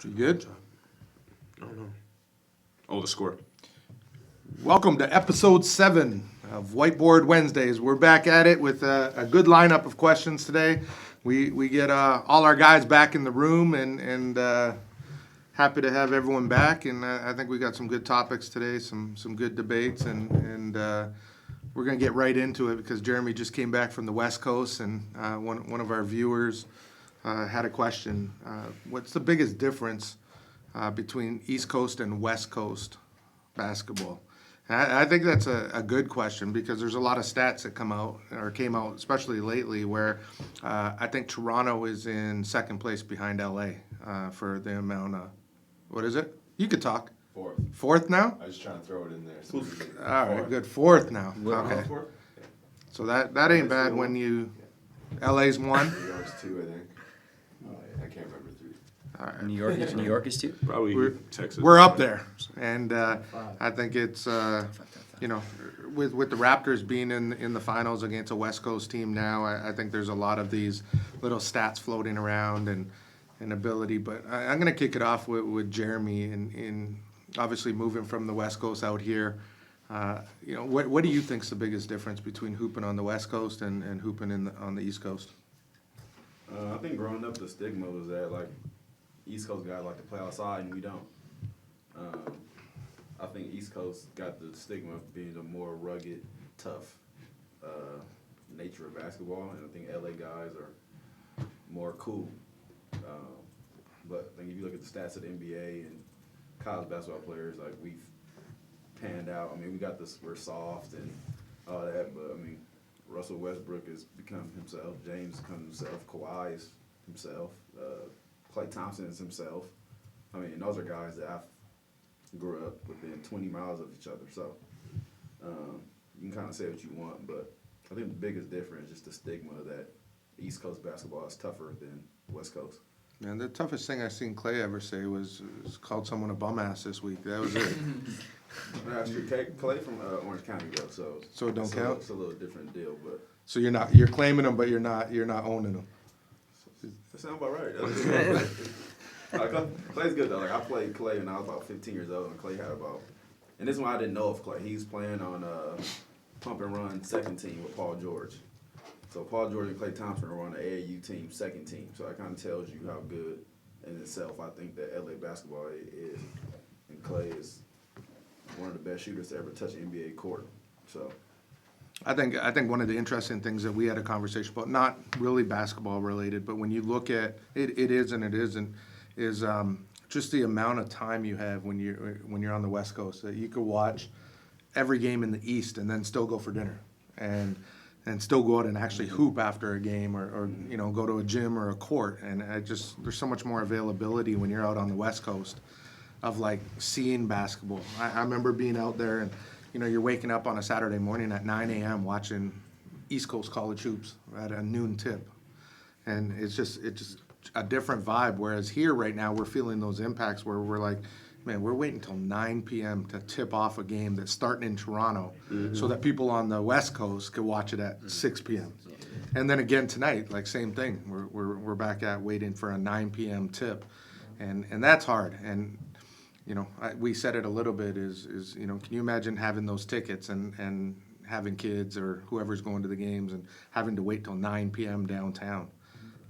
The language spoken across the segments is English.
You good? I don't know. Oh, the score. Welcome to episode 7 of Whiteboard Wednesdays. We're back at it with a good lineup of questions today. We get all our guys back in the room and happy to have everyone back. And I think we got some good topics today, some good debates, and we're going to get right into it because Jeremy just came back from the West Coast, and one of our viewers had a question. What's the biggest difference between East Coast and West Coast basketball? I think that's a good question because there's a lot of stats that came out, especially lately, where I think Toronto is in second place behind LA for the amount of, what is it? You could talk. Fourth now? I was just trying to throw it in there. So All right, good. Fourth now. Okay. Fourth? So that ain't bad when you, LA's one. New York's 2, I think. I can't remember 3. All right. New York is 2? Probably Texas. We're up there, and I think it's with the Raptors being in the finals against a West Coast team now, I think there's a lot of these little stats floating around and ability. But I'm going to kick it off with Jeremy in obviously moving from the West Coast out here. What do you think's the biggest difference between hooping on the West Coast and hooping on the East Coast? I think growing up, the stigma was that like East Coast guys like to play outside and we don't. I think East Coast got the stigma of being a more rugged, tough nature of basketball, and I think LA guys are more cool. But I think if you look at the stats of the NBA and college basketball players, like we've panned out. I mean, we're soft and all that, but I mean, Russell Westbrook has become himself. James has become himself. Kawhi is himself. Klay Thompson is himself. I mean, and those are guys that I grew up within 20 miles of each other. So you can kind of say what you want, but I think the biggest difference is just the stigma that East Coast basketball is tougher than West Coast. Man, the toughest thing I seen Clay ever say was called someone a bum ass this week. That was it. That's true. Clay from Orange County though, so it don't count. It's a little different deal, but So you're claiming them, but you're not owning them. that sounds about right. Clay's good though. Like I played Clay when I was about 15 years old, and Clay had about. And this one I didn't know of Clay. He was playing on pump and run second team with Paul George. So Paul George and Klay Thompson were on the AAU team, second team. So that kind of tells you how good in itself I think that LA basketball is. And Klay is one of the best shooters to ever touch an NBA court. So I think one of the interesting things that we had a conversation about, not really basketball related, but when you look at it is and it isn't, is just the amount of time you have when you're on the West Coast. That you could watch every game in the East and then still go for dinner and still go out and actually hoop after a game or go to a gym or a court. And there's so much more availability when you're out on the West Coast of like seeing basketball. I remember being out there and you're waking up on a Saturday morning at 9 a.m. watching East Coast college hoops at a noon tip. And it's just a different vibe. Whereas here right now we're feeling those impacts where we're like, man, we're waiting until 9 p.m. to tip off a game that's starting in Toronto so that people on the West Coast could watch it at 6 p.m. And then again tonight, like same thing. We're back at waiting for a 9 p.m. tip. And that's hard. And we said it a little bit is can you imagine having those tickets and having kids or whoever's going to the games and having to wait till 9 p.m. downtown?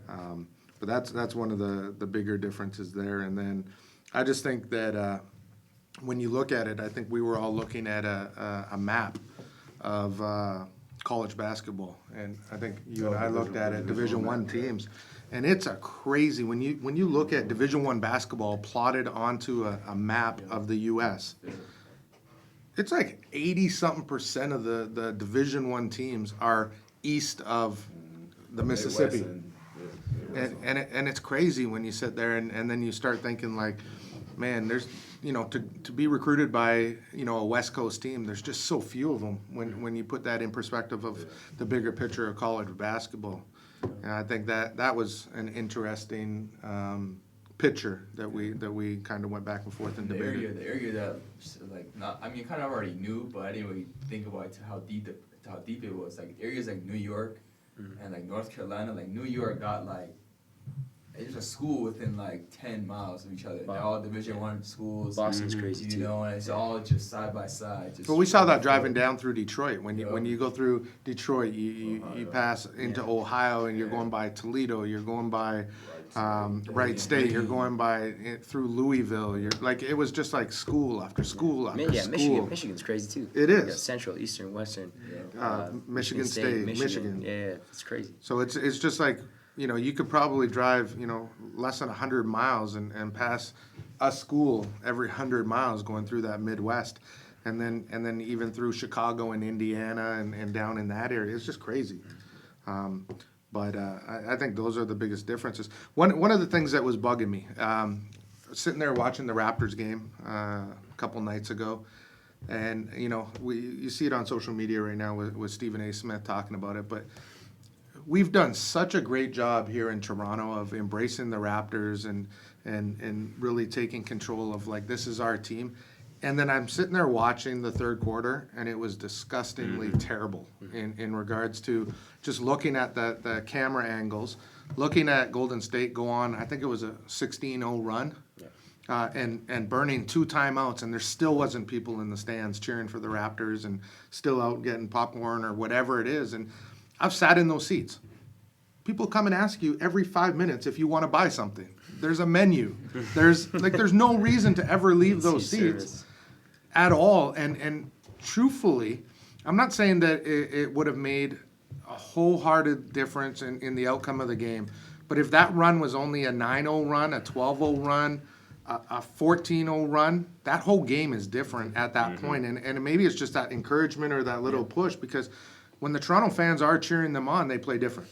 But that's one of the bigger differences there. And then I just think that when you look at it, I think we were all looking at a map of college basketball, and I think you and I looked at it, Division I teams. And it's a crazy when you look at Division I basketball plotted onto a map of the U.S. It's like 80-something% of the Division I teams are east of the Mississippi, and it's crazy when you sit there and then you start thinking like, man, there's to be recruited by a West Coast team, there's just so few of them when you put that in perspective of the bigger picture of college basketball. And I think that was an interesting picture that we kind of went back and forth and debated. The area that kind of already knew, but I didn't really think about how deep it was. Like areas like New York and like North Carolina, like New York got like there's a school within like 10 miles of each other. They're all Division I schools. Boston's crazy You too. know, and it's all just side by side. Just But we saw that driving down through Detroit. When Yeah. you go through Detroit, you Ohio. pass into Ohio, and you're going by Toledo. You're going by Wright State. You're going by through Louisville. You're like, it was just like school after school after Yeah, school. Michigan's crazy too. It You is. got Central, Eastern, Western. Michigan State, Michigan. Yeah, it's crazy. So it's just like, you could probably drive, less than 100 miles and pass a school every 100 miles going through that Midwest. And then even through Chicago and Indiana and down in that area. It's just crazy. But I think those are the biggest differences. One of the things that was bugging me, sitting there watching the Raptors game a couple nights ago, and you see it on social media right now with Stephen A. Smith talking about it, but we've done such a great job here in Toronto of embracing the Raptors and really taking control of, like, this is our team. And then I'm sitting there watching the third quarter, and it was disgustingly terrible in regards to just looking at the camera angles, looking at Golden State go on, I think it was a 16-0 run, and burning 2 timeouts, and there still wasn't people in the stands cheering for the Raptors and still out getting popcorn or whatever it is. And I've sat in those seats. People come and ask you every 5 minutes if you want to buy something. There's a menu. There's no reason to ever leave those seats at all. And truthfully, I'm not saying that it would have made a wholehearted difference in the outcome of the game. But if that run was only a 9-0 run, a 12-0 run, a 14-0 run, that whole game is different at that point. And maybe it's just that encouragement or that little push, because when the Toronto fans are cheering them on, they play different.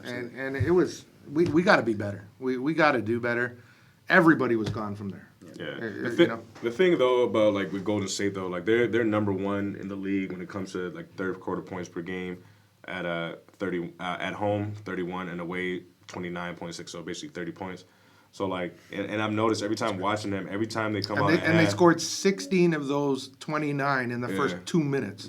And it was, we got to be better. We got to do better. Everybody was gone from there. Yeah. The thing though about, like, with Golden State though, like they're number 1 in the league when it comes to, like, third quarter points per game at 30 at home 31 and away 29.6, so basically 30 points. So, like, and I've noticed every time watching them, every time they come out and they scored 16 of those 29 in the first 2 minutes.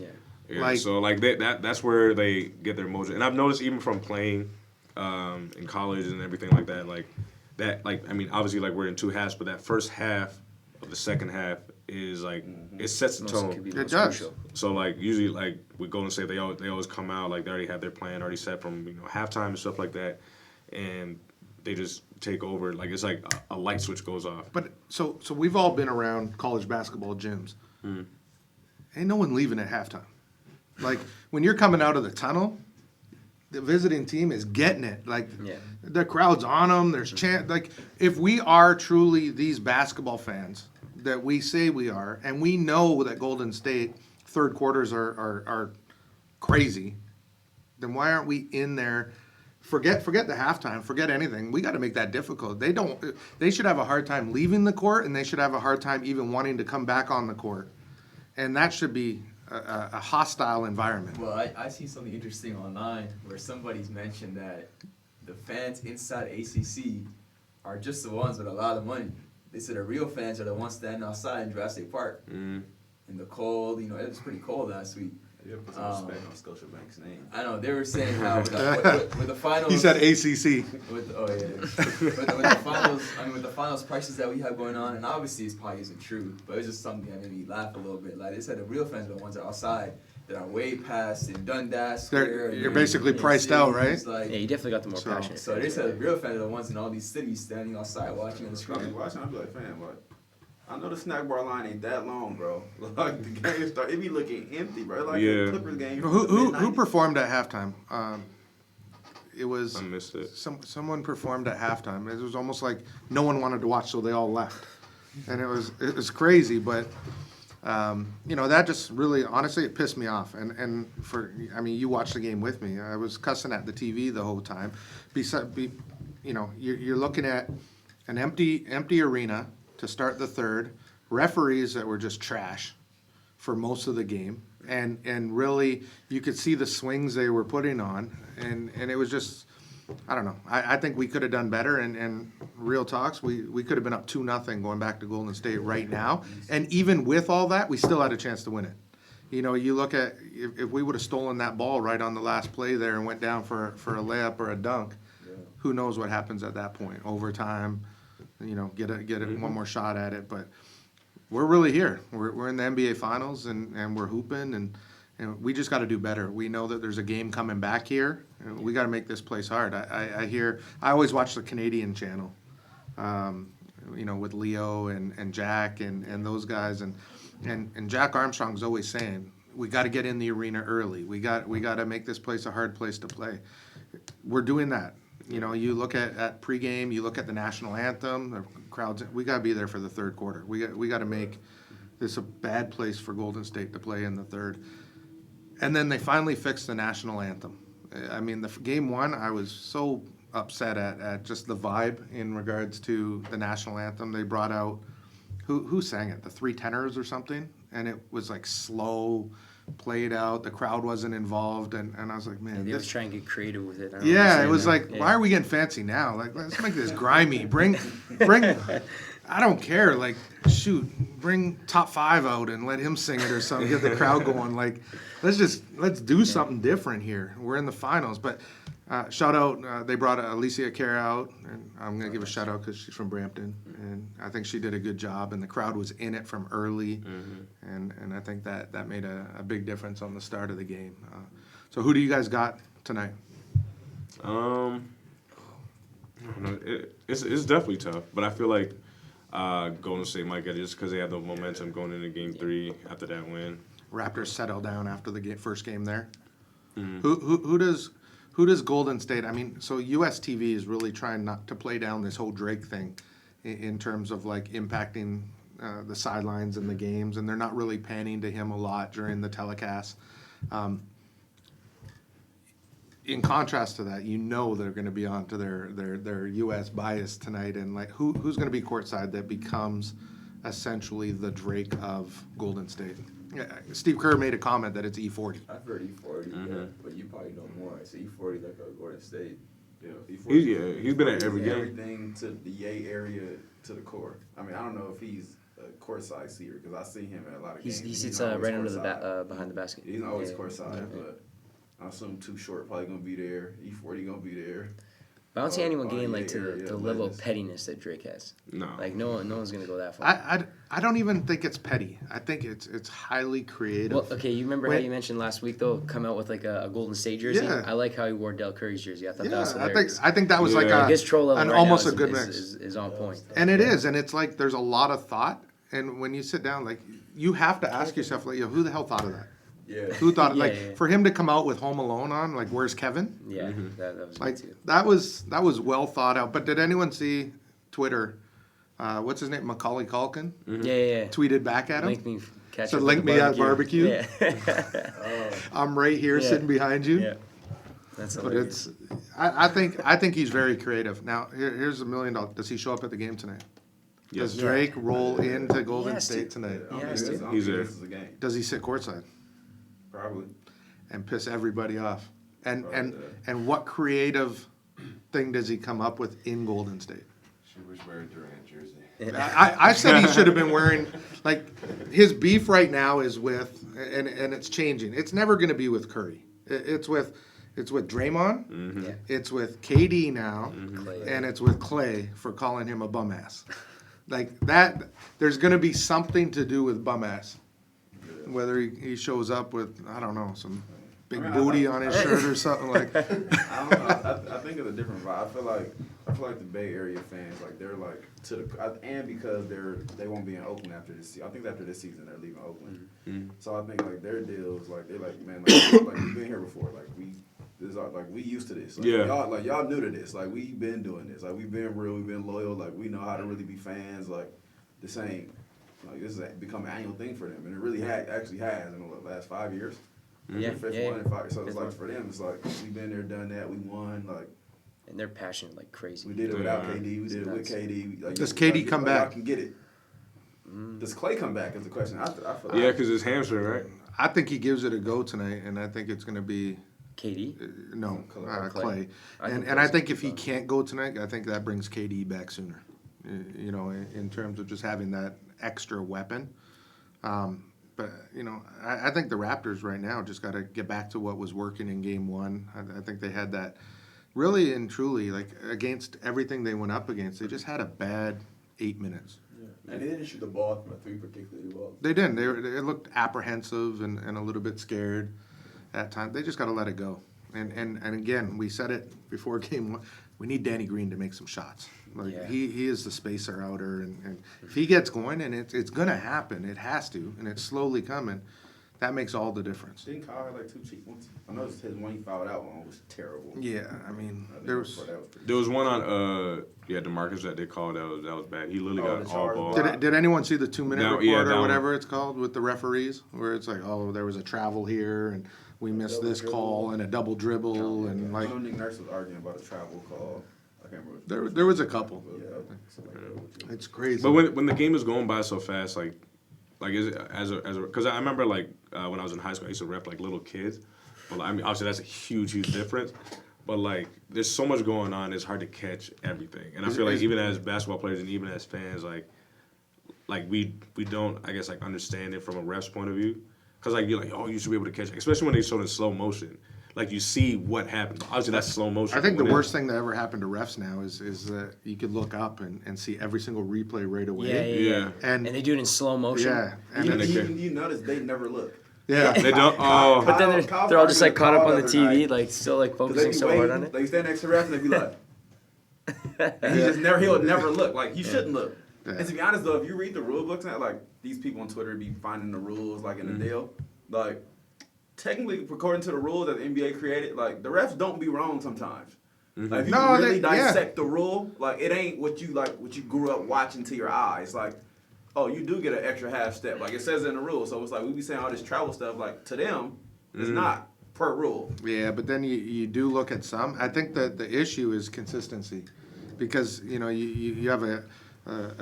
Yeah, so like that's where they get their mojo. And I've noticed even from playing in college and everything like that, I mean, obviously, like, we're in 2 halves, but that first half of the second half is, like, it sets the tone. It does. So, like, usually, like, with Golden State, they always come out, like, they already have their plan already set from, halftime and stuff like that, and they just take over. Like, it's like a light switch goes off. But so we've all been around college basketball gyms. Ain't no one leaving at halftime. Like, when you're coming out of the tunnel, the visiting team is getting it. Like, the crowd's on them. There's chant. Like, if we are truly these basketball fans that we say we are, and we know that Golden State third quarters are crazy, then why aren't we in there? Forget the halftime. Forget anything. We got to make that difficult. They should have a hard time leaving the court, and they should have a hard time even wanting to come back on the court. And that should be a hostile environment. Well, I see something interesting online where somebody's mentioned that the fans inside ACC are just the ones with a lot of money. They said the real fans are the ones standing outside in Jurassic Park in the cold. It was pretty cold last week. You have to put some respect on Scotiabank's name. I know they were saying how with the finals. He said ACC. With the finals, with the finals prices that we have going on, and obviously this probably isn't true, but it's just something that made me laugh a little bit. Like, they said the real fans are the ones that are outside, that are way past in Dundas Square. You're basically priced out, right? Like, Yeah, you definitely got the more passionate. so they said the real fans are the ones in all these cities standing outside watching on the I screen. be watching, I be like, fam, what? I know the snack bar line ain't that long, bro. Like, the game start, it be looking empty, bro. Like the Clippers game. Who performed at halftime? It was I missed it. someone performed at halftime. It was almost like no one wanted to watch, so they all left, and it was crazy. But that just really, honestly, it pissed me off. And you watched the game with me. I was cussing at the TV the whole time. You're looking at an empty arena to start the third, referees that were just trash for most of the game, and really you could see the swings they were putting on, and it was just, I don't know. I think we could have done better, and real talks, we could have been up 2-0 going back to Golden State right now, and even with all that, we still had a chance to win it. You look at, if we would have stolen that ball right on the last play there and went down for a layup or a dunk, who knows what happens at that point? Overtime, get one more shot at it. But we're really here. We're in the NBA Finals, and we're hooping, and we just got to do better. We know that there's a game coming back here. And we got to make this place hard. I always watch the Canadian channel, with Leo and Jack and those guys, and Jack Armstrong's always saying, we got to get in the arena early. We got to make this place a hard place to play. We're doing that. You look at pregame, you look at the national anthem, the crowds. We got to be there for the third quarter. We got to make this a bad place for Golden State to play in the third. And then they finally fixed the national anthem. I mean, game one, I was so upset at just the vibe in regards to the national anthem. They brought out who sang it? The Three Tenors or something, and it was like slow, played out. The crowd wasn't involved, and I was like, man, They was trying to get creative with it. Yeah, it was like, why are we getting fancy now? Like, let's make this grimy. Bring. I don't care. Like, shoot, bring Top 5 out and let him sing it or something. Get the crowd going. Like, let's do something different here. We're in the finals, but. Shout out, they brought Alicia Kerr out, and I'm going to give a shout out because she's from Brampton, and I think she did a good job, and the crowd was in it from early, and I think that made a big difference on the start of the game. So who do you guys got tonight? It's definitely tough, but I feel like Golden State might get it just because they have the momentum going into Game 3 after that win. Raptors settle down after the first game there. Who does Golden State? I mean, so US TV is really trying not to play down this whole Drake thing in terms of like impacting the sidelines and the games, and they're not really panning to him a lot during the telecast. In contrast to that, they're going to be on to their US bias tonight, and like who's going to be courtside that becomes essentially the Drake of Golden State. Yeah, Steve Kerr made a comment that it's E40. I've heard E40, but you probably know more. It's E40 like a Golden State. Yeah, E40. He's been at every game. Everything to the Yay area to the core. I mean, I don't know if he's a courtside seater because I see him at a lot of games. He sits always right under courtside. behind the basket. He's always Yeah. courtside, but I assume Too Short probably gonna be there. E40 gonna be there. But I don't see anyone Oh, getting yeah, like to yeah, the level of legends. pettiness that Drake has. No. Like no one's gonna go that far. I don't even think it's petty. I think it's highly creative. Well, okay, you remember how Wait. you mentioned last week though, come out with like a Golden State jersey. Yeah. I like how he wore Del Curry's jersey. I thought that Yeah, was hilarious. I think that was like Yeah. His troll level an right almost now a good is, mix. is on point. And it is, and it's like there's a lot of thought. And when you sit down, like you have to ask yourself, like, who the hell thought of that? Yeah. Who thought Yeah, like yeah. for him to come out with Home Alone on, like where's Kevin? Yeah, that was Like good too. that was well thought out. But did anyone see Twitter? What's his name? Macaulay Culkin Yeah. tweeted back at him. Link me, catch So us link the me at barbecue. Yeah. I'm right here Yeah. sitting behind you. Yeah. That's But hilarious. I think he's very creative. Now here's $1 million. Does he show up at the game tonight? Yes. Does Drake roll into Golden has to. State tonight? I don't Yeah, think he's this- I don't He's think there. This is a game. Does he sit courtside Probably. and piss everybody off? And Probably and what creative thing does he come up with in Golden State? She was wearing Durant jersey. I said he should have been wearing, like, his beef right now is with, and it's changing. It's never going to be with Curry. It's with Draymond. Yeah. It's with KD now, Clay. and it's with Clay for calling him a bum ass. Like that, there's going to be something to do with bum ass. Whether he shows up with, I don't know, some big booty on his shirt or something like. I don't know. I think it's a different vibe. I feel like the Bay Area fans, like they're like to the and because they won't be in Oakland after this season. I think after this season they're leaving Oakland. So I think like their deals, like they're like, man, like we've been here before. Like we used to this. Like, Yeah. y'all new to this. Like we've been doing this. Like we've been real. We've been loyal. Like we know how to really be fans. Like this ain't like this has become an annual thing for them, and it really actually has in the last 5 years. Yeah, Fifth yeah, one in 5. So it's Fifth like one. for them, it's like we've been there, done that. We won. Like And they're passionate like crazy. we did it without Yeah. KD. We did it with Nuts. KD. Like, Does KD come back? Y'all can get it. Does Clay come back? Is the question. I feel Yeah, because it's hamstring, right? I think he gives it a go tonight, and I think it's going to be KD. no Clay. Clay. I And think and I Clay's think if he fine. can't go tonight, I think that brings KD back sooner. You know, in terms of just having that extra weapon. But you know, I think the Raptors right now just got to get back to what was working in Game 1. I think they had really and truly, like against everything they went up against, they just had a bad 8 minutes. And they didn't shoot the ball from a three particularly well. They didn't. They looked apprehensive and a little bit scared at times. They just got to let it go. And again, we said it before game one. We need Danny Green to make some shots. Like Yeah. he is the spacer outer, and if he gets going, and it's gonna happen, it has to, and it's slowly coming. That makes all the difference. Didn't Kyle have like 2 cheap ones? I noticed his one he fouled out on was terrible. Yeah, I mean, I think there was. that was pretty There was one on DeMarcus that they called that was bad. He literally Oh, got the all charge ball. block. Did anyone see the 2-minute No, report yeah, or that one. whatever it's called with the referees, where it's like, oh, there was a travel here, and we missed this call, and a double dribble, and I like know Nick Nurse was arguing about a travel call. I can't remember. there was a couple. Yeah, something like that. It's crazy. But when the game is going by so fast, like is it as a because I remember like when I was in high school, I used to rep like little kids. But I mean, obviously that's a huge difference. But like, there's so much going on, it's hard to catch everything. And I feel like even as basketball players and even as fans, like we don't, I guess, like understand it from a ref's point of view. Because like you're like, oh, you should be able to catch it, especially when they show it in slow motion. Like you see what happened. Obviously that's slow motion. I think the When it- worst thing that ever happened to refs now is that you could look up and see every single replay right away. Yeah. And they do it in slow motion. yeah, and You, then they you, can- you notice they never look. yeah. They don't. Oh, But then Kyle's they're all just like caught up on the arguing TV, night. like still like 'Cause they focusing be so waiting, hard on it. They stand next to the ref and they be like, and he'll never look. Like he shouldn't look. Yeah. And to be honest though, if you read the rule books now, like these people on Twitter be finding the rules like in the deal. Like technically, according to the rules that the NBA created, like the refs don't be wrong sometimes. Like if you No, really they- yeah. dissect the rule, like it ain't what you grew up watching to your eyes. Like, oh, you do get an extra half step. Like it says in the rule. So it's like we be saying all this travel stuff. Like to them, it's not per rule. Yeah, but then you do look at some. I think that the issue is consistency, because you have a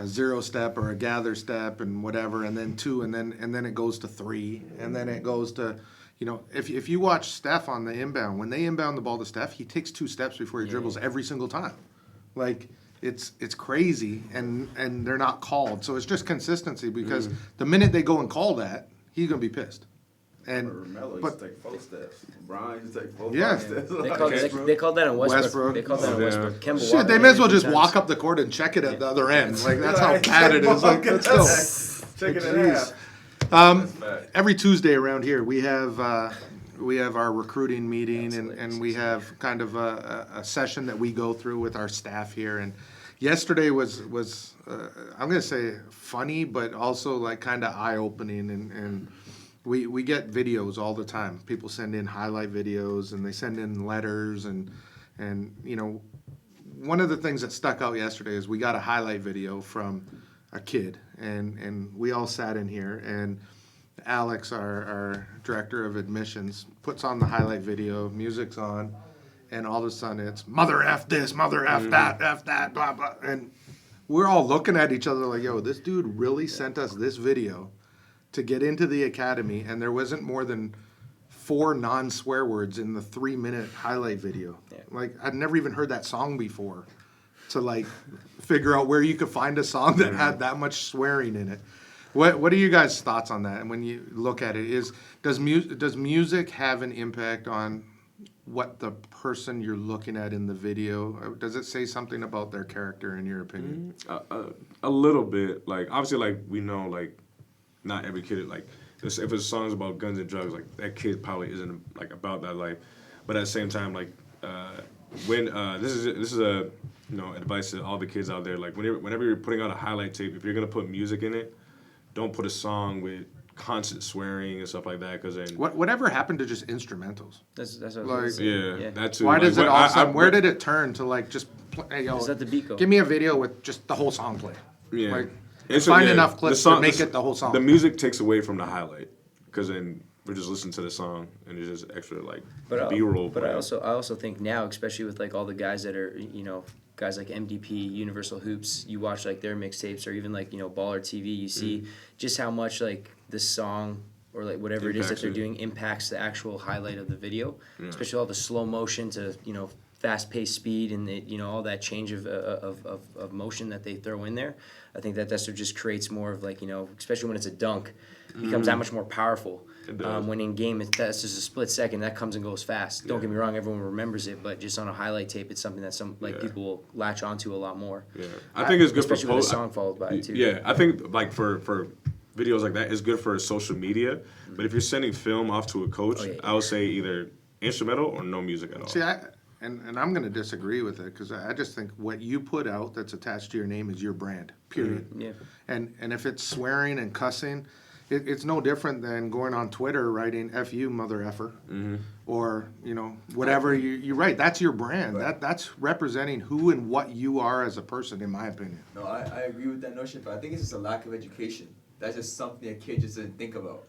0 step or a gather step and whatever, and then 2, and then it goes to 3, and then it goes to, if you watch Steph on the inbound, when they inbound the ball to Steph, he takes 2 steps before he dribbles every single time. Like it's crazy, and they're not called. So it's just consistency, because the minute they go and call that, he's gonna be pissed. And Melo used but to take 4 steps. Brian used to take 4 Yeah. steps. They called that on Westbrook. Westbrook. They called that on Yeah. Westbrook. Kemba shit, Walker they did may it as well a few just times. walk up the court and check it at the other end. Like that's how Yeah, bad it is. Like let's go. Check it in Jeez. half. Every Tuesday around here, we have our recruiting meeting, and we have kind of a session that we go through with our staff here. And yesterday was I'm gonna say funny, but also like kind of eye opening. And we get videos all the time. People send in highlight videos, and they send in letters, and one of the things that stuck out yesterday is we got a highlight video from a kid, and we all sat in here, and Alex, our director of admissions, puts on the highlight video, music's on, and all of a sudden it's mother F this, mother F that, F that, blah, blah. And we're all looking at each other like, yo, this dude really sent us this video to get into the academy, and there wasn't more than 4 non-swear words in the 3-minute highlight video. Yeah. Like, I'd never even heard that song before, to like figure out where you could find a song that had that much swearing in it. What are you guys' thoughts on that? And when you look at it, does music have an impact on what the person you're looking at in the video? Does it say something about their character, in your opinion? a little bit. Like obviously, like we know, like not every kid like if it's songs about guns and drugs, like that kid probably isn't like about that life. But at the same time, like when this is a advice to all the kids out there. Like whenever you're putting out a highlight tape, if you're gonna put music in it, don't put a song with constant swearing and stuff like that. Because then Whatever happened to just instrumentals? That's what I was Like- gonna say. yeah, that too. Why Like, does it when all of a sudden, I- where did it turn to like just play, yo, Just let the beat go. give me a video with just the whole song play? Yeah. Like, And so, find yeah, enough the clips song- to make it the whole song. The music takes away from the highlight because then we're just listening to the song and it's just extra like B-roll. But I also think now, especially with like all the guys that are guys like MDP, Universal Hoops, you watch like their mixtapes or even like Baller TV, you see just how much like the song or like whatever it is that Impacts they're it. doing impacts the actual highlight of the video, especially all the slow motion to fast-paced speed and all that change of motion that they throw in there. I think that just creates more of like, especially when it's a dunk, it becomes that much more powerful. It does. When in game, that's just a split second. That comes and goes fast. Don't get me wrong, everyone remembers it, but just on a highlight tape, it's something that people will latch onto a lot more. Yeah, I think it's good for especially with a song followed by it too. Yeah, I think like for videos like that, it's good for social media. But if you're sending film off to a coach, I would say either instrumental or no music at all. See, and I'm going to disagree with it because I just think what you put out that's attached to your name is your brand, period. Yeah. And if it's swearing and cussing, it's no different than going on Twitter writing "F you, mother effer," or whatever you write. That's your brand. Right. That's representing who and what you are as a person, in my opinion. No, I agree with that notion, but I think it's just a lack of education. That's just something a kid just didn't think about.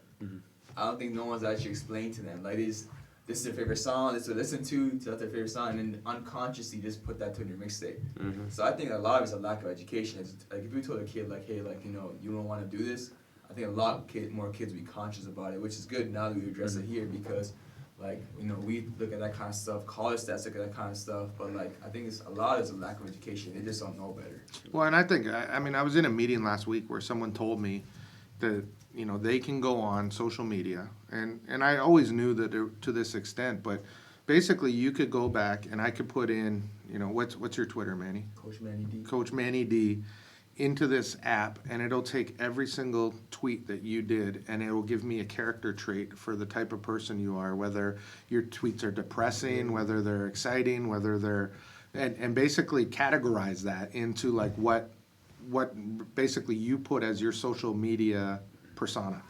I don't think no one's actually explained to them. Like, this is their favorite song, this is what they listen to, that's their favorite song, and then unconsciously just put that to your mixtape. So I think a lot of it's a lack of education. It's like, if you told a kid, like, hey, like, you don't want to do this, I think a lot more kids will be conscious about it, which is good now that we address it here, because, like, we look at that kind of stuff, college stats look at that kind of stuff, but, like, I think a lot is a lack of education. They just don't know better. Well, and I think, I was in a meeting last week where someone told me that, they can go on social media, and I always knew that to this extent, but basically you could go back and I could put in, what's your Twitter, Manny? Coach Manny D. Coach Manny D into this app, and it'll take every single tweet that you did, and it will give me a character trait for the type of person you are, whether your tweets are depressing, whether they're exciting, whether they're, and basically categorize that into like what basically you put as your social media persona.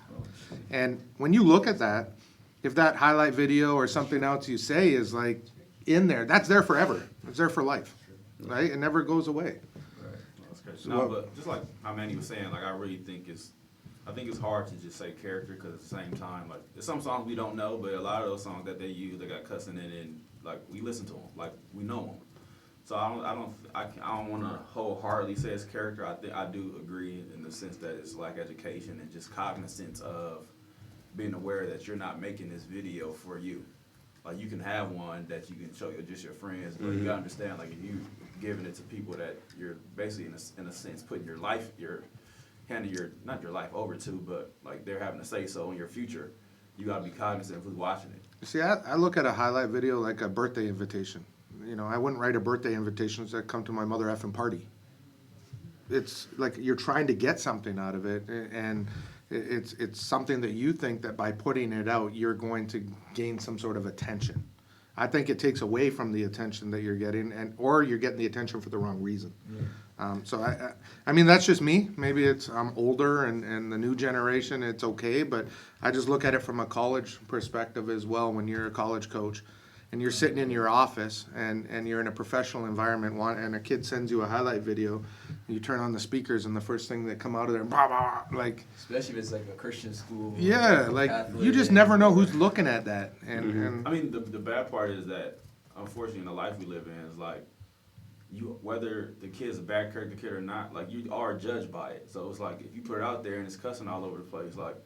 And when you look at that, if that highlight video or something else you say is like in there, that's there forever. It's there for life, right? It never goes away. That's crazy. No, but just like how Manny was saying, like I really think it's hard to just say character because at the same time, like there's some songs we don't know, but a lot of those songs that they use, they got cussing in it, and like we listen to them, like we know them. So I don't want to wholeheartedly say it's character. I do agree in the sense that it's like education and just cognizance of being aware that you're not making this video for you. Like you can have one that you can show just your friends, but you gotta understand, like if you giving it to people that you're basically in a sense putting your life, handing not your life over to, but like they're having to say so in your future. You gotta be cognizant of who's watching it. See, I look at a highlight video like a birthday invitation. I wouldn't write a birthday invitation that come to my mother effing party. It's like you're trying to get something out of it, and it's something that you think that by putting it out, you're going to gain some sort of attention. I think it takes away from the attention that you're getting, or you're getting the attention for the wrong reason. So I mean, that's just me. Maybe I'm older and the new generation, it's okay, but I just look at it from a college perspective as well. When you're a college coach and you're sitting in your office and you're in a professional environment, and a kid sends you a highlight video, you turn on the speakers and the first thing that come out of there, blah, blah, blah, like, especially if it's like a Christian school. Yeah, like you just never know who's looking at that. And I mean, the bad part is that unfortunately in the life we live in is like whether the kid's a bad character kid or not, like you are judged by it. So it's like if you put it out there and it's cussing all over the place, like,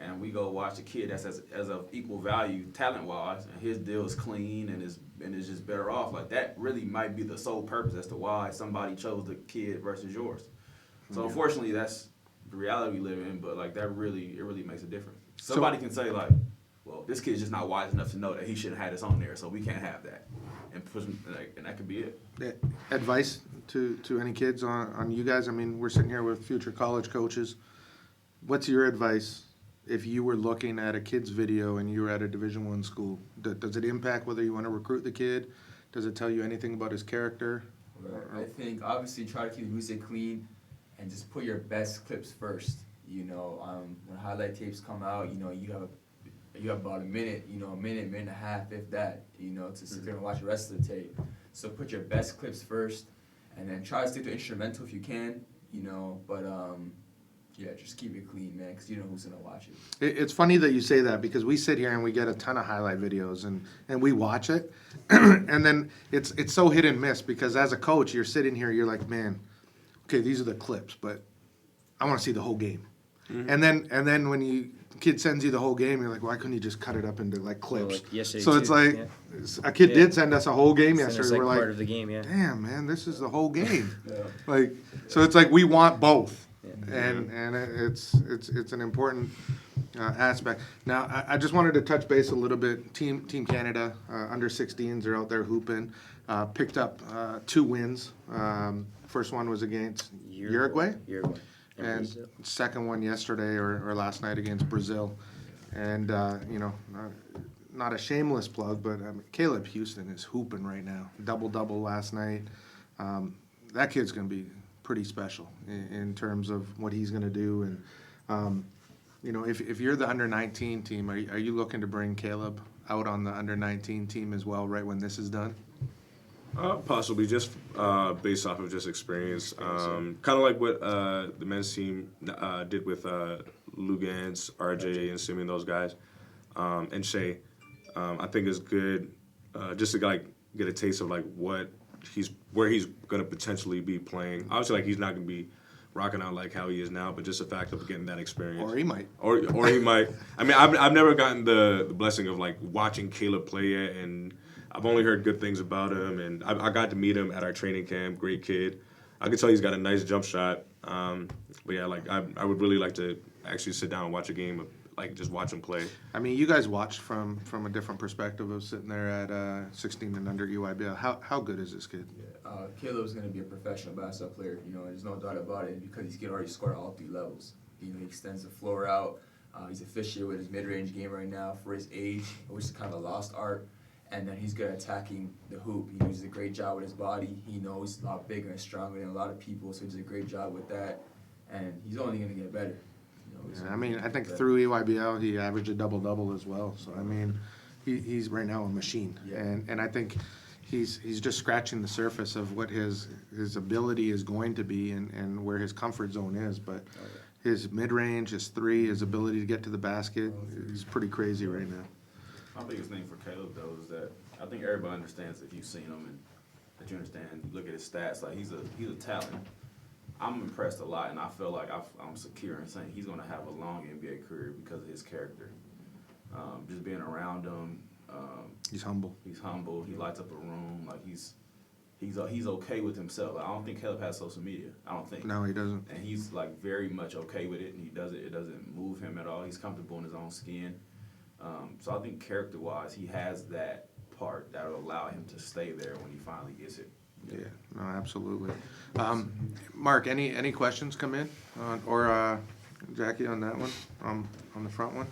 and we go watch a kid that's as of equal value talent wise, and his deal is clean and is just better off. Like that really might be the sole purpose as to why somebody chose the kid versus yours. So unfortunately, that's the reality we live in. But like that it really makes a difference. Somebody can say like, well, this kid's just not wise enough to know that he shouldn't have had this on there, so we can't have that, and push and that could be it. advice to any kids on you guys? I mean, we're sitting here with future college coaches. What's your advice if you were looking at a kid's video and you were at a Division I school? Does it impact whether you want to recruit the kid? Does it tell you anything about his character? I think obviously try to keep the music clean and just put your best clips first. When highlight tapes come out, you have about a minute, a minute and a half, if that, to sit there and watch the rest of the tape. So put your best clips first, and then try to stick to instrumental if you can, but yeah, just keep it clean, man, because you know who's going to watch it. It's funny that you say that because we sit here and we get a ton of highlight videos and we watch it, and then it's so hit and miss because as a coach, you're sitting here, you're like, man, okay, these are the clips, but I want to see the whole game. And then when kid sends you the whole game, you're like, why couldn't you just cut it up into like clips? like yesterday, so it's too, like yeah. a kid Yeah. did send us a whole game Send us, yesterday. We're part like, of the game, yeah. damn man, this is the whole game. Yeah. Like, so it's like we want both, Yeah. and it's an important aspect. Now, I just wanted to touch base a little bit. Team Canada under 16s are out there hooping. Picked up 2 wins. First one was against Uruguay, Uruguay. and Brazil. second one yesterday or last night against Brazil. And not a shameless plug, but Caleb Houston is hooping right now. Double last night. That kid's going to be pretty special in terms of what he's going to do. And if you're the under 19 team, are you looking to bring Caleb out on the under 19 team as well, right when this is done? Possibly, just based off of just experience. Kind of like what the men's team did with Lugans, RJ, and Simeon, those guys, and Shea. I think it's good just to like get a taste of like where he's gonna potentially be playing. Obviously, like he's not gonna be rocking out like how he is now, but just the fact of getting that experience. Or he might. Or he might. I mean, I've never gotten the blessing of like watching Caleb play yet, and I've only heard good things about him, and I got to meet him at our training camp. Great kid. I can tell he's got a nice jump shot. But yeah, like I would really like to actually sit down and watch a game of like just watch him play. I mean, you guys watched from a different perspective of sitting there at 16 and under EYBL. How good is this kid? Caleb's going to be a professional basketball player. There's no doubt about it because he's already scored all 3 levels. He extends the floor out. He's efficient with his mid-range game right now for his age, which is kind of a lost art. And then he's good at attacking the hoop. He does a great job with his body. He knows he's a lot bigger and stronger than a lot of people, so he does a great job with that. And he's only going to get better. Yeah, I mean, I think through EYBL he averaged a double as well. So I mean, he's right now a machine, Yeah. and I think he's just scratching the surface of what his ability is going to be and where his comfort zone is. But his mid range, his 3, his ability to get to the basket, is pretty crazy right now. My biggest thing for Caleb though is that I think everybody understands if you've seen him and that you understand. You look at his stats, like he's a talent. I'm impressed a lot, and I feel like I'm secure in saying he's going to have a long NBA career because of his character. Just being around him. He's humble. He's humble. He lights up a room. Like he's okay with himself. Like, I don't think Caleb has social media. I don't think. No, he doesn't. And he's like very much okay with it, and it doesn't move him at all. He's comfortable in his own skin. So I think character-wise, he has that part that will allow him to stay there when he finally gets it. Yeah, no, absolutely. Mark, any questions come in, or Jackie on that one, on the front one?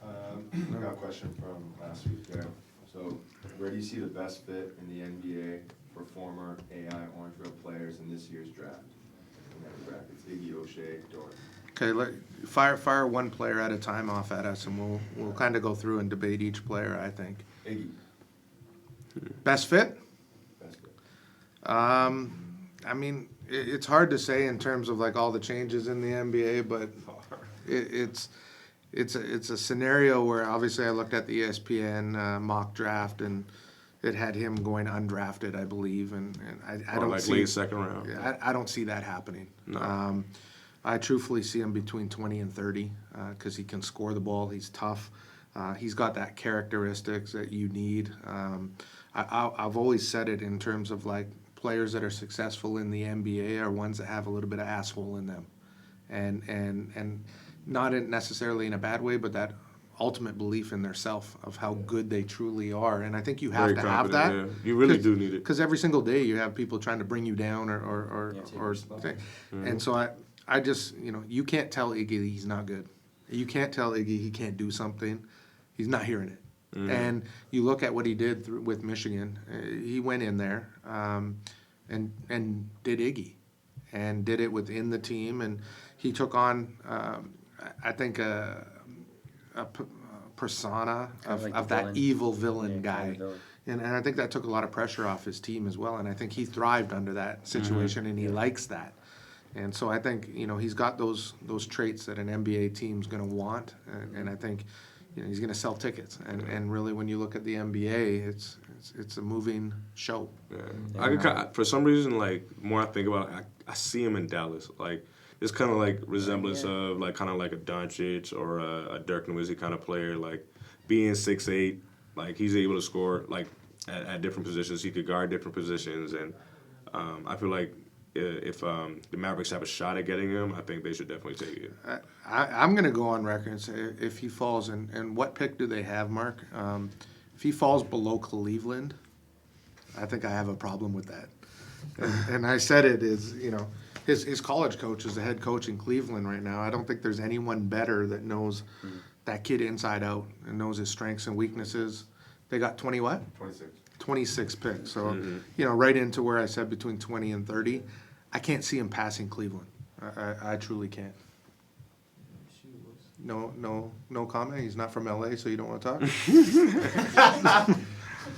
I got a question from last week there. So, where do you see the best fit in the NBA for former AI Orangeville players in this year's draft? In that brackets, Iggy, O'Shea, Dort. Okay, fire one player at a time off at us, and we'll kind of go through and debate each player. I think Iggy, best fit. best fit. I mean, it's hard to say in terms of like all the changes in the NBA, but it's a scenario where obviously I looked at the ESPN mock draft and it had him going undrafted, I believe, and I don't like see late second round. I don't see that happening. No. I truthfully see him between 20 and 30 because he can score the ball. He's tough. He's got that characteristics that you need. I've always said it in terms of like players that are successful in the NBA are ones that have a little bit of asshole in them, and not necessarily in a bad way, but that ultimate belief in their self of how good they truly are. And I think you have Very to have that. confident, yeah. You really do need it. Because every single day you have people trying to bring you down or take your spot. and so I just, you can't tell Iggy he's not good. You can't tell Iggy he can't do something. He's not hearing it. And you look at what he did with Michigan. He went in there and did Iggy and did it within the team. And he took on, I think, a persona Kinda like of the that villain. evil villain Yeah, guy. kind of villain. And I think that took a lot of pressure off his team as well. And I think he thrived under that situation, and he likes that. And so I think he's got those traits that an NBA team's going to want, and I think he's going to sell tickets. And really, when you look at the NBA, it's a moving show. Yeah. For some reason, like more I think about it, I see him in Dallas. Like it's kind of like resemblance of like kind of like a Doncic or a Dirk Nowitzki kind of player. Like being 6'8", like he's able to score like at different positions. He could guard different positions, and I feel like if the Mavericks have a shot at getting him, I think they should definitely take it. I'm going to go on record and say if he falls, and what pick do they have, Mark? If he falls below Cleveland, I think I have a problem with that. And I said it is, his college coach is the head coach in Cleveland right now. I don't think there's anyone better that knows that kid inside out and knows his strengths and weaknesses. They got 20 what? 26. 26 picks. So, right into where I said between 20 and 30. I can't see him passing Cleveland. I truly can't. No comment. He's not from LA, so you don't want to talk.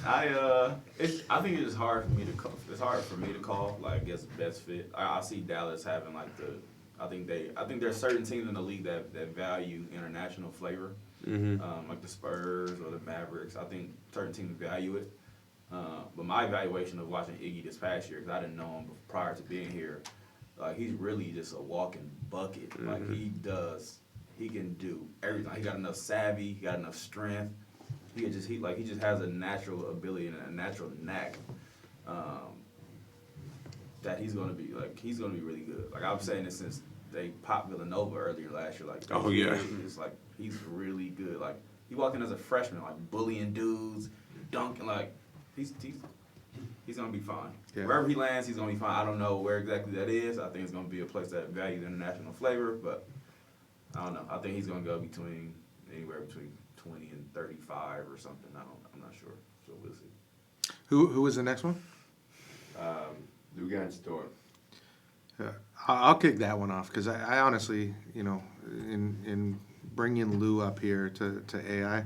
I think it's hard for me to call. It's hard for me to call. Like, I guess best fit. I see Dallas having like I think there's certain teams in the league that value international flavor, like the Spurs or the Mavericks. I think certain teams value it. But my evaluation of watching Iggy this past year, because I didn't know him prior to being here, like he's really just a walking bucket. Like he can do everything. He got enough savvy. He got enough strength. He just has a natural ability and a natural knack that he's gonna be really good. Like I'm saying this since they popped Villanova earlier last year. Like he's really good. Like he walked in as a freshman, like bullying dudes, dunking. Like he's gonna be fine. Yeah. Wherever he lands, he's gonna be fine. I don't know where exactly that is. I think it's gonna be a place that values international flavor, but I don't know. I think he's gonna go anywhere between 20 and 35 or something. I'm not sure. So we'll see. Who was the next one? Lugansk Dort. I'll kick that one off because I honestly, in bringing Lou up here to AI,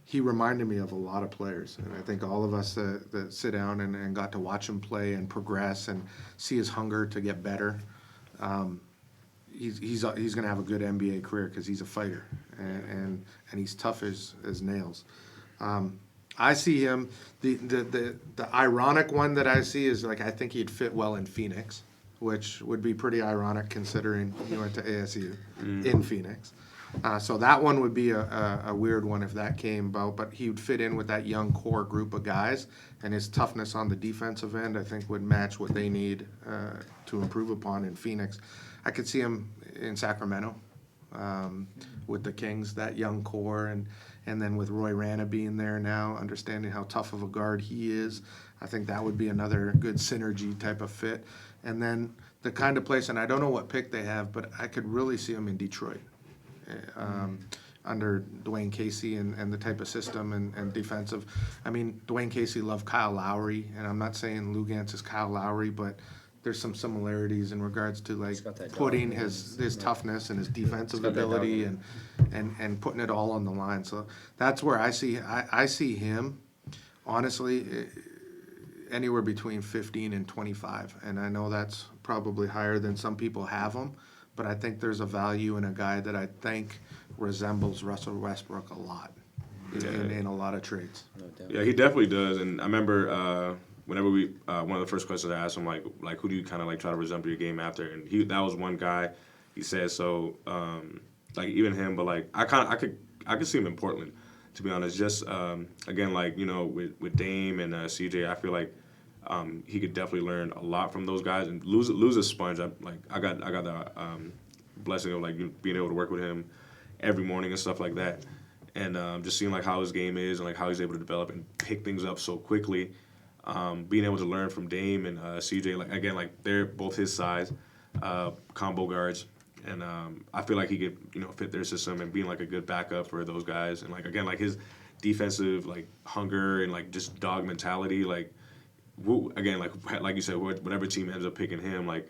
he reminded me of a lot of players. And I think all of us that sit down and got to watch him play and progress and see his hunger to get better, he's going to have a good NBA career because he's a fighter and he's tough as nails. I see him. The ironic one that I see is like I think he'd fit well in Phoenix, which would be pretty ironic considering he went to ASU in Phoenix. So that one would be a weird one if that came about, but he would fit in with that young core group of guys, and his toughness on the defensive end I think would match what they need to improve upon in Phoenix. I could see him in Sacramento with the Kings, that young core, and then with Roy Rana being there now, understanding how tough of a guard he is, I think that would be another good synergy type of fit. And then the kind of place, and I don't know what pick they have, but I could really see him in Detroit under Dwayne Casey and the type of system and defensive. I mean, Dwayne Casey loved Kyle Lowry, and I'm not saying Lugansk is Kyle Lowry, but there's some similarities in regards to like putting his toughness and his defensive ability and putting it all on the line. So that's where I see him, honestly, anywhere between 15 and 25. And I know that's probably higher than some people have him, but I think there's a value in a guy that I think resembles Russell Westbrook a lot in a lot of traits. No doubt. Yeah, he definitely does. And I remember whenever one of the first questions I asked him, like who do you kind of like try to resemble your game after? And that was one guy. He said so, like even him, but like I could see him in Portland, to be honest. Just again, like with Dame and CJ, I feel like he could definitely learn a lot from those guys and lose a sponge. I got the blessing of like being able to work with him every morning and stuff like that, and just seeing like how his game is and like how he's able to develop and pick things up so quickly. Being able to learn from Dame and CJ, like again, like they're both his size, combo guards, and I feel like he could fit their system and being like a good backup for those guys, and like again, like his defensive like hunger and like just dog mentality, like again, like you said, whatever team ends up picking him, like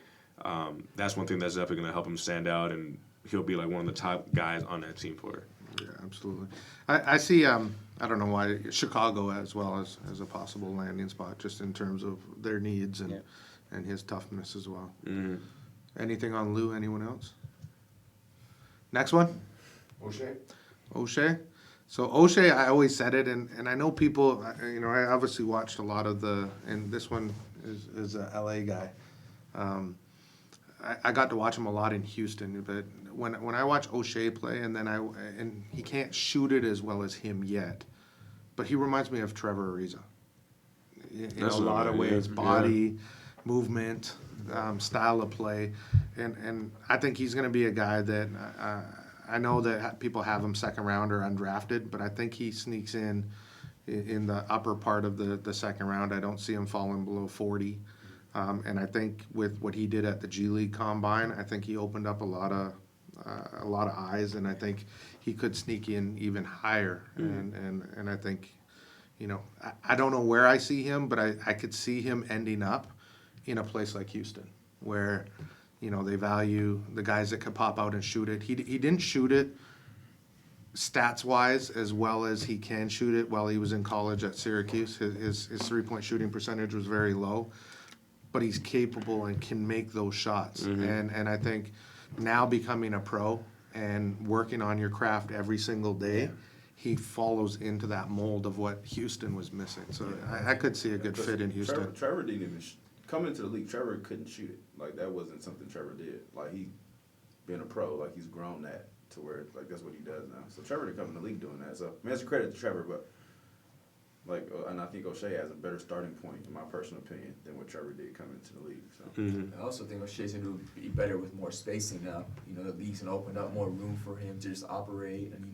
that's one thing that's definitely gonna help him stand out, and he'll be like one of the top guys on that team for it. Yeah, absolutely. I see. I don't know why Chicago as well as a possible landing spot, just in terms of their needs and his toughness as well. Mm-hmm. Anything on Lou? Anyone else? Next one. O'Shea. So O'Shea, I always said it, and I know people. I obviously watched a lot of and this one is a LA guy. I got to watch him a lot in Houston, but when I watch O'Shea play, and he can't shoot it as well as him yet, but he reminds me of Trevor Ariza in That's a lot of yeah. ways, body, movement, style of play, and I think he's going to be a guy that I know that people have him second round or undrafted, but I think he sneaks in the upper part of the second round. I don't see him falling below 40. And I think with what he did at the G League Combine, I think he opened up a lot of eyes, and I think he could sneak in even higher. And I think, I don't know where I see him, but I could see him ending up in a place like Houston, where they value the guys that could pop out and shoot it. He didn't shoot it stats wise as well as he can shoot it while he was in college at Syracuse. His 3-point shooting percentage was very low, but he's capable and can make those shots. And I think now becoming a pro and working on your craft every single day, he follows into that mold of what Houston was missing. So I could see a good fit in Houston. Trevor didn't even come into the league. Trevor couldn't shoot it. Like, that wasn't something Trevor did. Like, he being a pro, like, he's grown that to where, like, that's what he does now. So Trevor didn't come in the league doing that. So, I mean, that's a credit to Trevor, but, like, and I think O'Shea has a better starting point, in my personal opinion, than what Trevor did coming into the league. So. I also think O'Shea's going to be better with more spacing now. The league's going to open up more room for him to just operate and,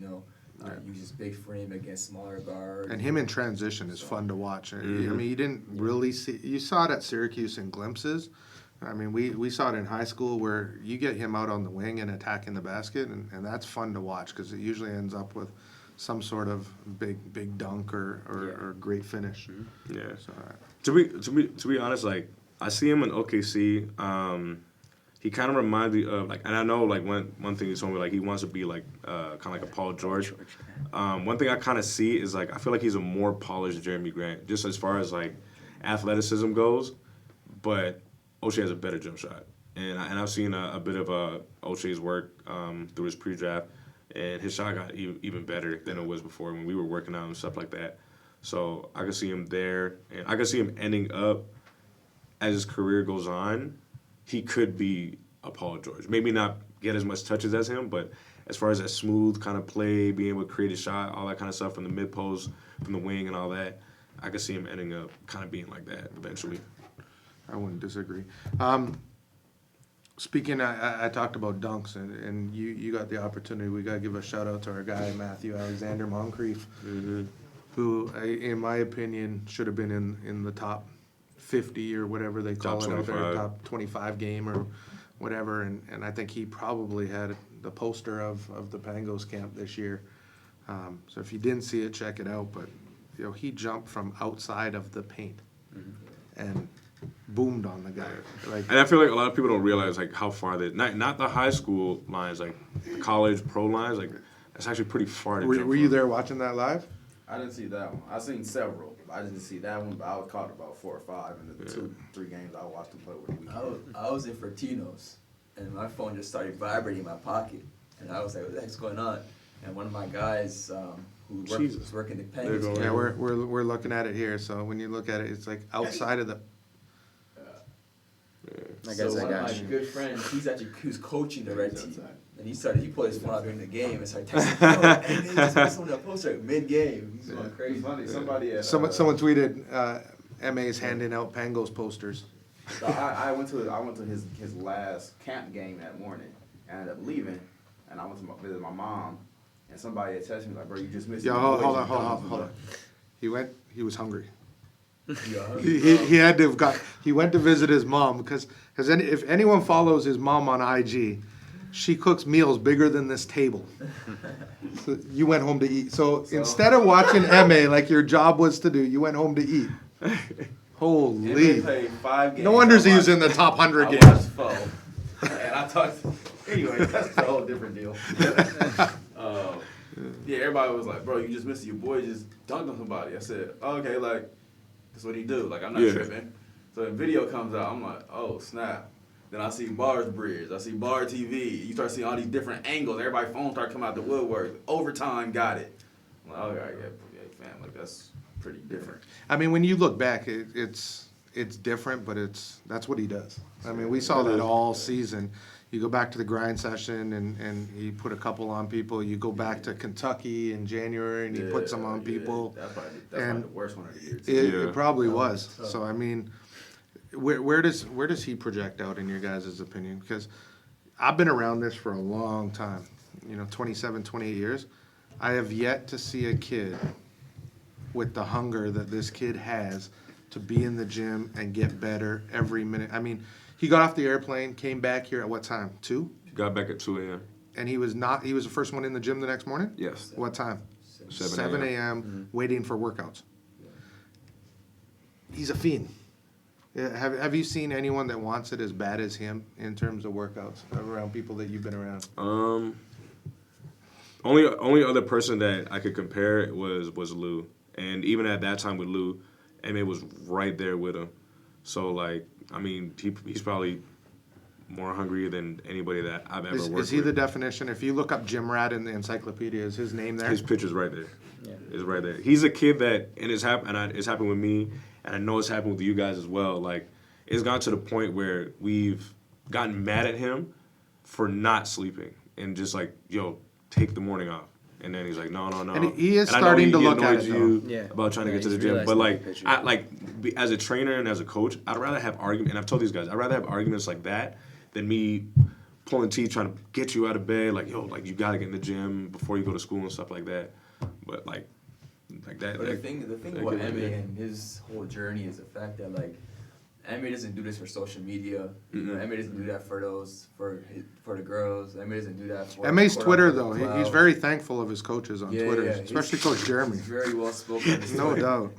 use his big frame against smaller guards. And him in transition is fun to watch. I mean, you didn't really see, you saw it at Syracuse in glimpses. I mean, we saw it in high school where you get him out on the wing and attacking the basket, and that's fun to watch because it usually ends up with some sort of big dunk or great finish. Yeah. So, To be honest, like, I see him in OKC. He kind of reminds me of, like, and I know, like, one thing he told me, like, he wants to be like kind of like a Paul George. One thing I kind of see is, like, I feel like he's a more polished Jeremy Grant, just as far as, like, athleticism goes. But O'Shea has a better jump shot, and I've seen a bit of O'Shea's work through his pre-draft, and his shot got even better than it was before when we were working out and stuff like that. So I could see him there, and I could see him ending up as his career goes on. He could be a Paul George. Maybe not get as much touches as him, but as far as that smooth kind of play, being able to create a shot, all that kind of stuff from the mid post, from the wing, and all that, I could see him ending up kind of being like that eventually. I wouldn't disagree. Speaking, I talked about dunks, and you got the opportunity. We got to give a shout out to our guy Matthew Alexander Moncrief, who, in my opinion, should have been in the top 50 or whatever they call Top it out there, 25. top 25 game or whatever. And I think he probably had the poster of the Pangos camp this year. So if you didn't see it, check it out. But he jumped from outside of the paint and boomed on the guy. Like, And I feel like a lot of people don't realize, like, how far they not the high school lines, like the college pro lines, like that's actually pretty far to jump were you from. there watching that live? I didn't see that one. I seen several. I didn't see that one, but I was caught about 4 or 5 in the 2-3 games I watched him play with the weekend. I was in Fortino's, and my phone just started vibrating in my pocket, and I was like, "What the heck's going on?" And one of my guys who was working the There you Penguins. go. Yeah, we're looking at it here. So when you look at it, it's like outside of the. That So guy's one that of my guy. good friends, he was coaching the red team, and he pulled his phone out during the game and started texting, "Hey, man, just put someone that poster mid game." He's going It's crazy. funny. Somebody at, Someone tweeted, MA's handing out Pangos posters. So I went to his last camp game that morning. I ended up leaving, and I went to visit my mom, and somebody had texted me like, "Bro, you just missed." Yeah, your hold boys on. and guns." He was hungry. Yeah. He had to have he went to visit his mom because if anyone follows his mom on IG, she cooks meals bigger than this table. So you went home to eat. So instead of watching MA like your job was to do, you went home to eat. Holy. NBA played 5 games. No wonder I he was watched- in the top 100 I games. watched 4, and I talked. Anyway, that's a whole different deal. Yeah, everybody was like, "Bro, you just missed it. Your boy just dunked on somebody." I said, oh, "Okay, like that's what he do. Like I'm not Yeah. tripping." So the video comes out, I'm like, "Oh snap!" Then I see Bars Bridge, I see Bar TV. You start seeing all these different angles. Everybody's phone start coming out the woodwork. Overtime, got it. I'm like, "Okay, yeah, fam, like that's pretty different." I mean, when you look back, it's it's different, but that's what he does. I mean, we saw that all season. You go back to the grind session and he put a couple on people. You go back to Kentucky in January and he put some on people. That's probably the worst one of the year. It probably was. So I mean, where does he project out in your guys' opinion? Because I've been around this for a long time, 27, 28 years. I have yet to see a kid with the hunger that this kid has to be in the gym and get better every minute. I mean, he got off the airplane, came back here at what time? 2? Got back at 2 a.m. And he was the first one in the gym the next morning? Yes. What time? 7 a.m. Waiting for workouts. He's a fiend. Yeah, have you seen anyone that wants it as bad as him in terms of workouts around people that you've been around? Only other person that I could compare was Lou, and even at that time with Lou, Emme was right there with him. So like, I mean, he's probably more hungry than anybody that I've ever worked with. Is he the definition? If you look up Gym Rat in the encyclopedia, is his name there? His picture's right there. Yeah. It's right there. He's a kid that, and it's happened with me, and I know it's happened with you guys as well. Like, it's gotten to the point where we've gotten mad at him for not sleeping and just like, yo, take the morning off. And then he's like, no. And he is And I know starting to he look at annoys it, you though. Yeah. about trying to Yeah, get to the he's gym. realized But the like, big picture. as a trainer and as a coach, I'd rather have arguments. And I've told these guys, I'd rather have arguments like that than me pulling teeth trying to get you out of bed. Like, yo, like you got to get in the gym before you go to school and stuff like that. But like that. But the thing about Emme and his whole journey is the fact that like Emme doesn't do this for social media. Emme doesn't do that for the girls. Emme doesn't do that for. Emme's Twitter though, clout. he's very thankful of his coaches on Twitter, especially Coach Jeremy. He's very well spoken. on his No Twitter. doubt.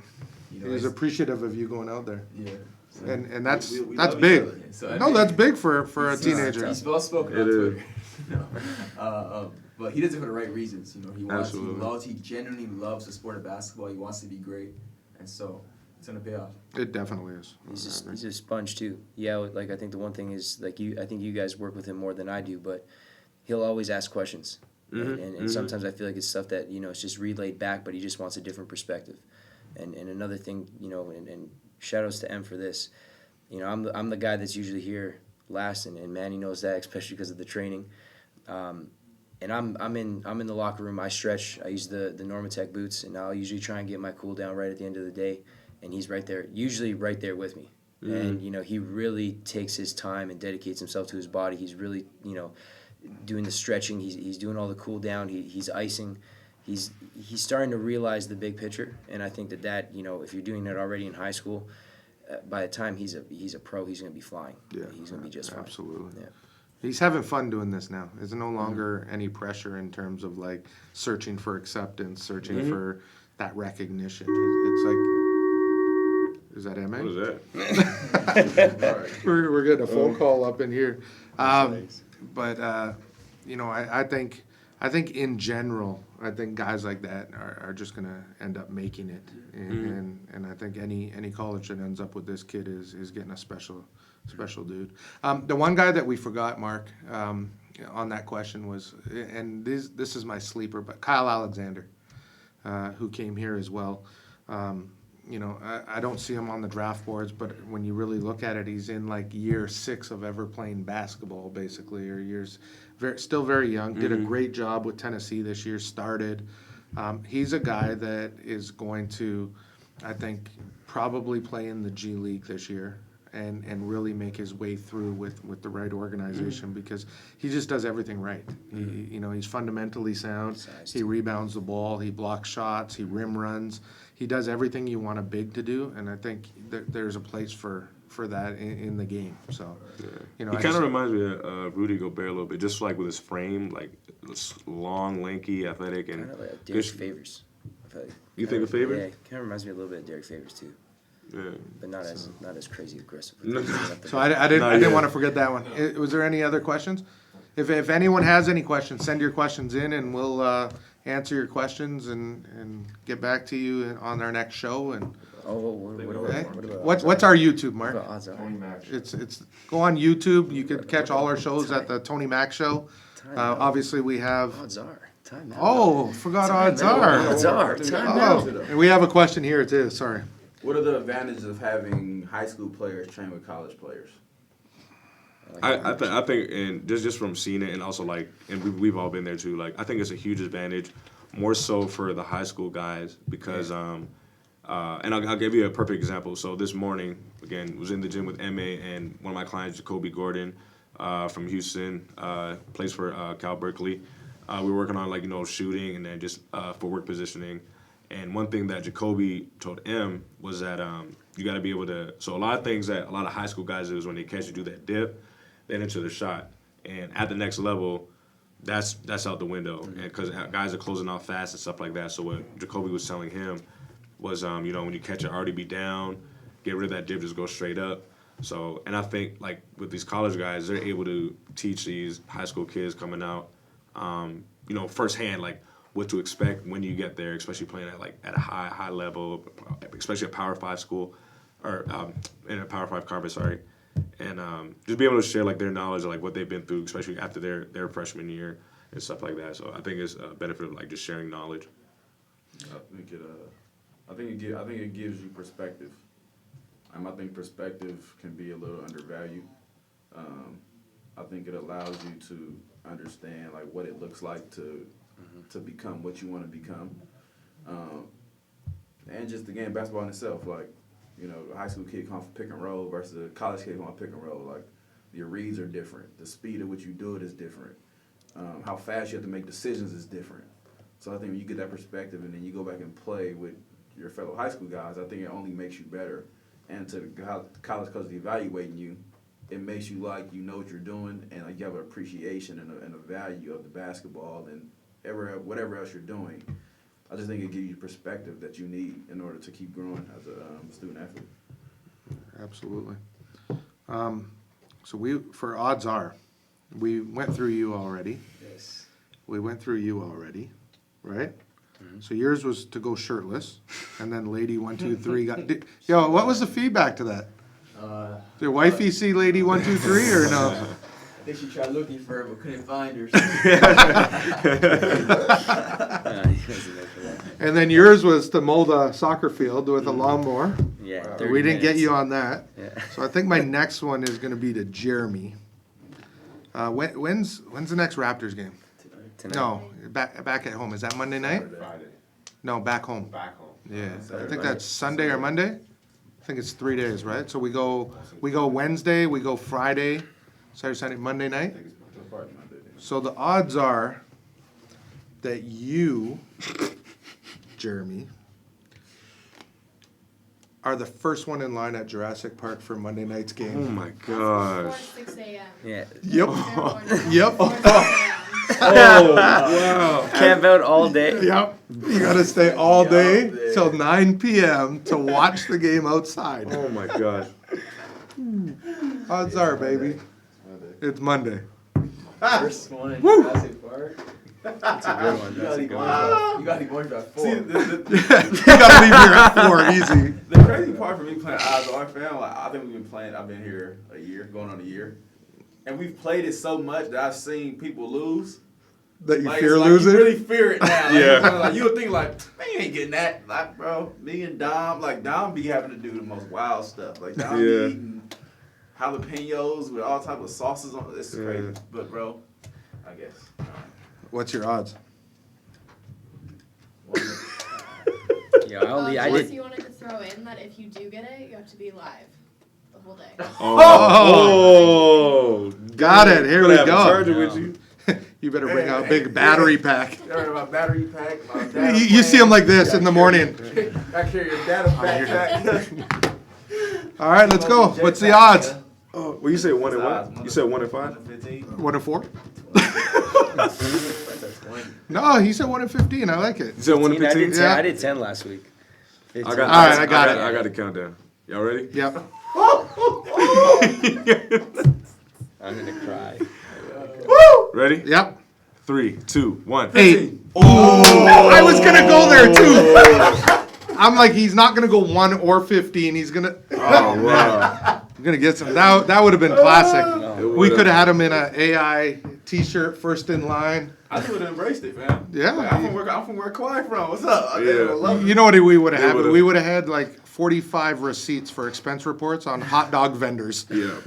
You know, He's he's- appreciative of you going out there, Yeah. So- and that's We that's love each big. other. So No, that's big for a he's- teenager. He's well spoken It on is. Twitter. But he does it for the right reasons. Absolutely. He genuinely loves the sport of basketball. He wants to be great, and so it's gonna pay off. It definitely is. He's a sponge too. Yeah, like I think the one thing is like I think you guys work with him more than I do, but he'll always ask questions, and sometimes I feel like it's stuff that it's just relayed back, but he just wants a different perspective. And another thing, and shout outs to M for this. I'm the guy that's usually here last, and Manny knows that, especially because of the training. And I'm in the locker room. I stretch. I use the Normatec boots, and I'll usually try and get my cool down right at the end of the day. And he's right there, usually right there with me. And he really takes his time and dedicates himself to his body. He's really doing the stretching. He's doing all the cool down. He's icing. He's starting to realize the big picture. And I think that if you're doing that already in high school, by the time he's a pro, he's going to be flying. Yeah, He's going to be just fine. absolutely. Yeah. He's having fun doing this now. There's no longer any pressure in terms of like searching for acceptance, searching for that recognition. It's like, is that Emme? What is that? We're getting a phone call up in here. But I think in general, I think guys like that are just gonna end up making it, and I think any college that ends up with this kid is getting a special dude. The one guy that we forgot, Mark, on that question was, and this is my sleeper, but Kyle Alexander, who came here as well. I don't see him on the draft boards, but when you really look at it, he's in like year 6 of ever playing basketball, basically, or still very young. Did a great job with Tennessee this year, started. He's a guy that is going to, I think, probably play in the G League this year and really make his way through with the right organization because he just does everything right. He's fundamentally sound. He rebounds the ball. He blocks shots. He rim runs. He does everything you want a big to do, and I think there's a place for that in the game. So, He kind of reminds me of Rudy Gobert a little bit, just like with his frame, like long, lanky, athletic, and Kind of like Derek Favors. I feel like. You think of Favors? Yeah, kind of reminds me a little bit of Derek Favors too, Yeah. but not as crazy aggressive. So I didn't want to forget that one. Was there any other questions? If anyone has any questions, send your questions in, and we'll answer your questions and get back to you on our next show. And what's our YouTube, Mark? What about odds are? Tony Mack. It's go on YouTube. You could catch all our shows at the Tony Mack Show. Obviously, we have. Odds are. Time out. Oh, forgot odds out. are. Odds are. Time out. Oh, and we have a question here too. Sorry. What are the advantages of having high school players train with college players? I think, and just from seeing it, and also like, and we've all been there too. Like, I think it's a huge advantage, more so for the high school guys because, and I'll give you a perfect example. So this morning, again, was in the gym with MA and one of my clients, Jacoby Gordon, from Houston, plays for Cal Berkeley. We were working on like shooting and then just footwork positioning. And one thing that Jacoby told M was that you got to be able to. So a lot of things that a lot of high school guys do is when they catch you do that dip, they enter the shot, and at the next level, that's out the window, and because guys are closing off fast and stuff like that. So what Jacoby was telling him was, when you catch it, already be down, get rid of that dip, just go straight up. So, and I think like with these college guys, they're able to teach these high school kids coming out, firsthand, like what to expect when you get there, especially playing at a high level, especially a Power 5 school, or in a Power 5 conference, sorry. And just be able to share like their knowledge of like what they've been through, especially after their freshman year and stuff like that. So I think it's a benefit of like just sharing knowledge. I think it gives you perspective. I think perspective can be a little undervalued. I think it allows you to understand like what it looks like to become what you want to become. And just again, basketball in itself, like. A high school kid comes from pick and roll versus a college kid comes from pick and roll. Like, your reads are different. The speed at which you do it is different. How fast you have to make decisions is different. So I think when you get that perspective and then you go back and play with your fellow high school guys, I think it only makes you better. And to the college coaches evaluating you, it makes you like you know what you're doing and like you have an appreciation and a value of the basketball and whatever else you're doing. I just think it gives you perspective that you need in order to keep growing as a student athlete. Absolutely. So for odds are, we went through you already. Yes. We went through you already, right? Mm-hmm. So yours was to go shirtless, and then lady 1, 2, 3 got. Yo, what was the feedback to that? Did your wifey see lady 1, 2, 3 or no? I think she tried looking for her but couldn't find her. And then yours was to mold a soccer field with a lawnmower. Yeah, We didn't get you on that. Yeah. So I think my next one is going to be to Jeremy. When's the next Raptors game? Tonight. No, back at home. Is that Monday night? Friday. No, back home. Back home. Yeah, I think that's Sunday or Monday. I think it's 3 days, right? So we go Wednesday, we go Friday, Saturday, Sunday, Monday I night. think it's probably Monday. So the odds are that you, Jeremy, are the first one in line at Jurassic Park for Monday night's Oh game. my Before gosh. 6 a.m. Yeah. Yep. Yep. Before 6 a.m. Oh wow. Camp out all day. Yep. You got to stay all day till 9 p.m. to watch the game outside. Oh my gosh. Odds are, baby, it's Monday. First one in Jurassic Park. That's a good one. You That's gotta a be good going one. you gotta be going to 4. See, You got to leave here at 4, easy. the crazy part for me playing odds on fan, like I think I've been here a year, going on a year, and we've played it so much that I've seen people lose. That you Like, fear it's like losing? You really fear it now. Like, Yeah. Like, you would think like, man, you ain't getting that. Like, bro, me and Dom be having to do the most wild stuff. Like, Dom be Yeah. eating jalapenos with all type of sauces on it. It's crazy. Yeah. But, bro, I guess. What's your odds? Yeah, I Just did. you wanted to throw in that if you do get it, you have to be live the whole day. Oh. Got it. Here we Have a go. charger No. with you. You better bring out a big battery pack. My battery pack. My data You see them like this in the morning. I carry a data backpack. All right, let's go. What's the odds? Oh, well, you said 1 and what? You said 1 and 5? 15. 1 and 4? That's a 20. No, he said 1 and 15. I like it. You said 1 and I did 15? 10. Yeah. I did 10 last week. 15. I got. All right, I got it. I got the countdown. Y'all ready? Yep. I'm gonna cry. Ready? Yep. 3, 2, 1. 8. Oh, I was gonna go there too. I'm like, he's not gonna go 1 or 15. He's gonna. Oh wow. I'm gonna get some. That would have been classic. It We would've- could have had him in an AI T-shirt, first in line. I just would have embraced it, man. Yeah. Like, I'm from where Kawhi from. What's up? I Yeah. love it. You know what we would have It had? would've- We would have had like 45 receipts for expense reports on hot dog vendors. Yeah.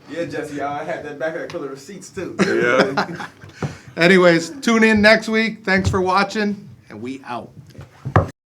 Yeah, Jesse, I had that back full of receipts too. Yeah. Anyways, tune in next week. Thanks for watching, and we out.